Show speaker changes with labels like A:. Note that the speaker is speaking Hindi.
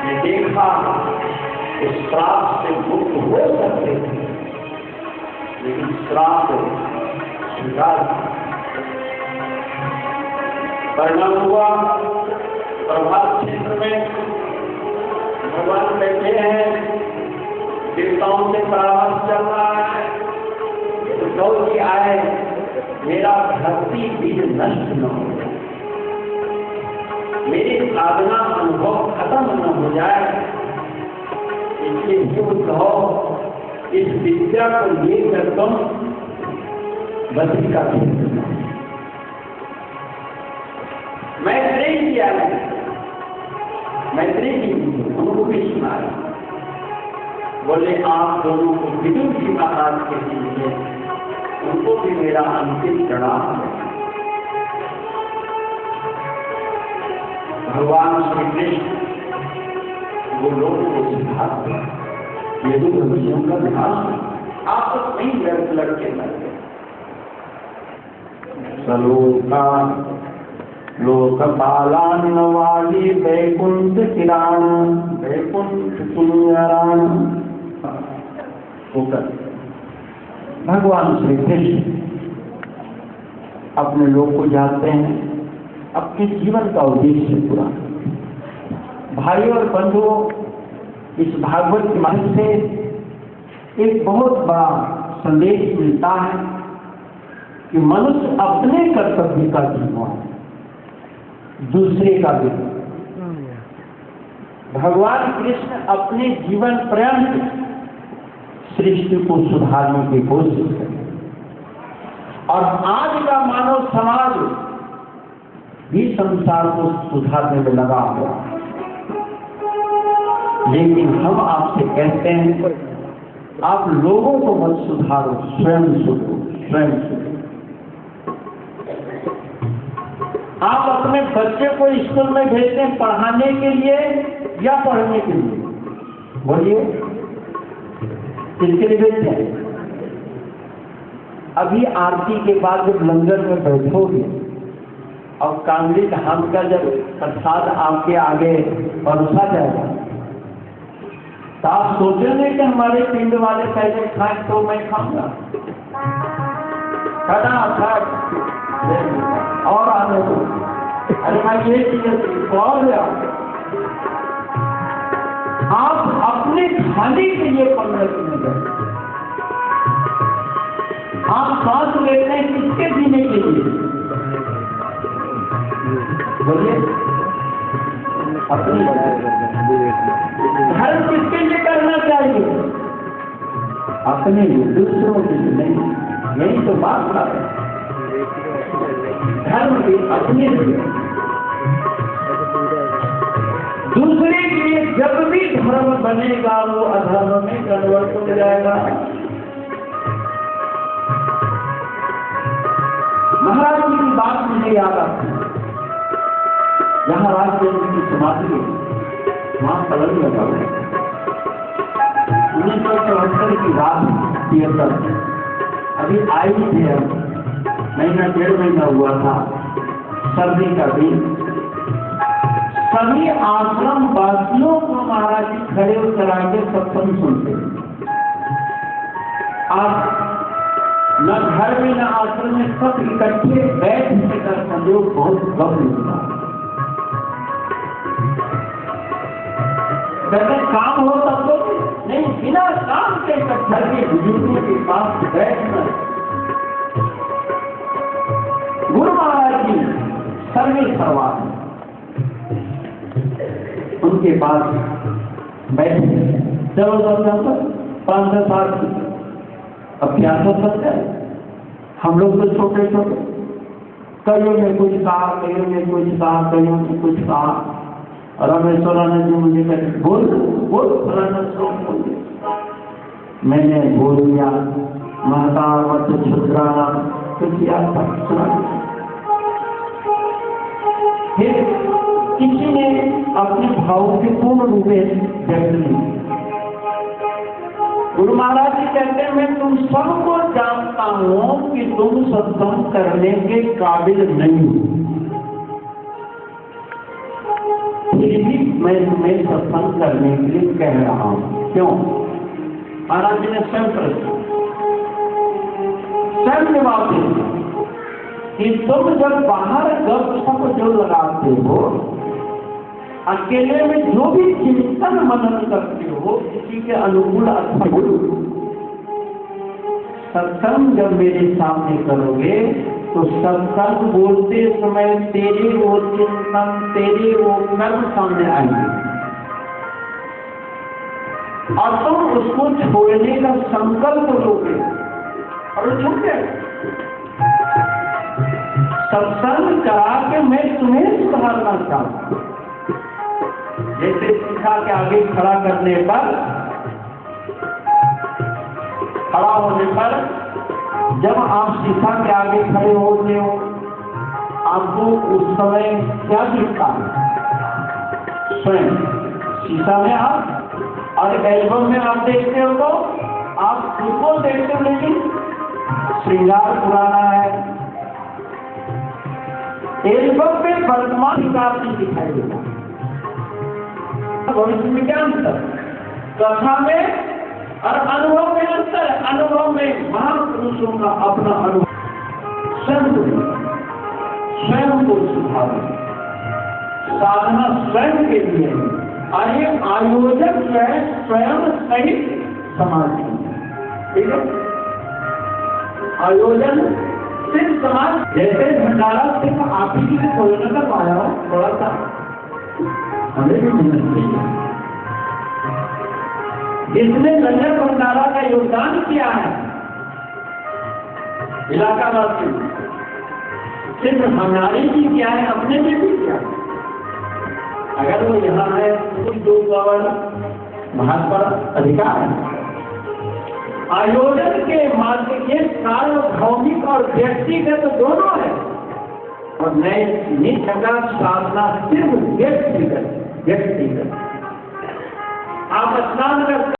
A: ने देखा उस श्राप से मुक्त हो सकते थे, लेकिन श्राप स्वीकार परिणाम हुआ। प्रभात क्षेत्र में भगवान बैठे हैं, देवताओं से परामर्श चल रहा है। उद्धव जी आए, मेरा भक्ति बीज नष्ट न हो जाए, मेरी साधना अनुभव खत्म न हो जाए, इसलिए जो उद्धव इस विद्या को लेकर तुम बद्री का मैत्री किया, मैत्री की उनको भी सुनाया। बोले आप दोनों को विदुर जी महाराज के लिए उनको भी मेरा अंतिम प्रणाम है। भगवान श्री कृष्ण वो लोगों को सिखाते हैं, ये तो ऋषियों का ध्यान आप तो कहीं लड़के लगे सलोका लोकपालान वाली वैकुंठ किराण वैकुंठ सुंदरान होकर भगवान श्री कृष्ण अपने लोग को जाते हैं, अपने जीवन का उद्देश्य पूरा। भाइयों और बंधुओं, इस भागवत के माध्यम से एक बहुत बड़ा संदेश मिलता है कि मनुष्य अपने कर्तव्य का जीवन है, दूसरे का भी। भगवान कृष्ण अपने जीवन पर्यंत सृष्टि को सुधारने की कोशिश करें, और आज का मानव समाज भी संसार को सुधारने में लगा हुआ। लेकिन हम आपसे कहते हैं, आप लोगों को मत सुधारो, स्वयं सुधरो, स्वयं सुधरो। आप अपने बच्चे को स्कूल में भेजते हैं पढ़ाने के लिए या पढ़ने के लिए? बोलिए, किसके लिए भेजते हैं? अभी आरती के बाद जब लंगर में बैठोगे और कांगड़ी धाम का जब प्रसाद आपके आगे परोसा जाएगा, तो आप सोचेंगे कि हमारे पिंड वाले पहले खाएं तो मैं खाऊंगा। और आने दो, अरे मैं ये चीज और आप अपने खाने के लिए 15 दिन गए, आप सांस लेते हैं किसके जीने के लिए? बोलिए, अपनी धर्म किसके लिए करना चाहिए? अपने लिए, दूसरों के लिए नहीं। यही तो बात है, धर्म भी अपने लिए, दूसरे के लिए। जब भी धर्म बनेगा वो अधर्म में कन्वर्ट हो जाएगा। महाराज जी की बात मुझे याद आती है, यहाँ राज्य की समाधि है, वहां पलंग लगा हुआ। 1974 की बात, 73 अभी आई थी, महीना 1.5 महीना हुआ था, सर्दी का दिन। सभी आश्रम वासियों को महाराज जी खड़े होकर आगे सत्संग सुनते। आप न घर में न आश्रम में सब इकट्ठे बैठ कर संयोग बहुत गप मिलता। कहते काम हो तब तो नहीं, बिना काम के घर के बुजुर्गों के पास बैठना। गुरु महाराज जी सर्वे सर्वा उनके पास बैठे, चलो 5-10 साल अभ्यास हो सकता है। हम लोग तो छोटे छोटे, कईयों ने कुछ कहा, कईयों ने कुछ कहा, कईयों ने कुछ कहा। रमेश्वरानंद जी मुझे कहते बोल बोल, फलाना श्लोक बोल। मैंने बोल दिया, महतावत छुद्राना कुछ याद था, सुना। फिर किसी ने अपने भाव के पूर्ण रूप में व्यक्त नहीं। गुरु महाराज जी कहते हैं, मैं तुम सबको जानता हूं कि तुम सत्संग करने के काबिल नहीं हो, फिर भी मैं तुम्हें सत्संग करने के लिए कह रहा हूं। क्यों? महाराज जी ने स्वयं जवाब दिया कि तुम जब बाहर गपशप जो लगाते हो, अकेले में जो भी चिंतन मनन करते हो किसी के अनुकूल अथवा सत्संग जब मेरे सामने करोगे तो सत्संग बोलते समय तेरे वो चिंतन, तेरे वो कर्म सामने आएंगे और तुम उसको छोड़ने का संकल्प लोगे और छूट जाएगा। सत्संग करा के मैं तुम्हें सुधारना चाहता हूं। जैसे शीशा के आगे खड़ा करने पर, खड़ा होने पर जब आप शीशा के आगे खड़े होते हो आपको उस समय क्या दिखता है? स्वयं शीशा में आप, और एल्बम में आप देखते हो तो आप खुद को देखते हो, लेकिन श्रृंगार पुराना है। एल्बम में वर्तमान श्रृंगार नहीं दिखाई देता। भविष्य में क्या अंतर? कथा में और अनुभव में अंतर। अनुभव में महापुरुषों का अपना अनुभव स्वयं को सुधारना, साधना स्वयं के लिए, आयोजक स्वयं सहित समाज। ठीक है? आयोजन सिर्फ समाज, जैसे भंडारा सिर्फ आप ही की खोलने का पाया हो, थोड़ा सा हमें भी मेहनत चाहिए। जिसने लंगर भंडारा का योगदान किया है इलाका वासी, सिर्फ हमारे भी किया है, अपने भी किया है। अगर वो यहाँ है तो दो महत्व अधिकार है। आयोजन के माध्यम के सार्वभौमिक और व्यक्तिगत दोनों है, और नई का साधना सिर्फ व्यक्तिगत। आप स्नान कर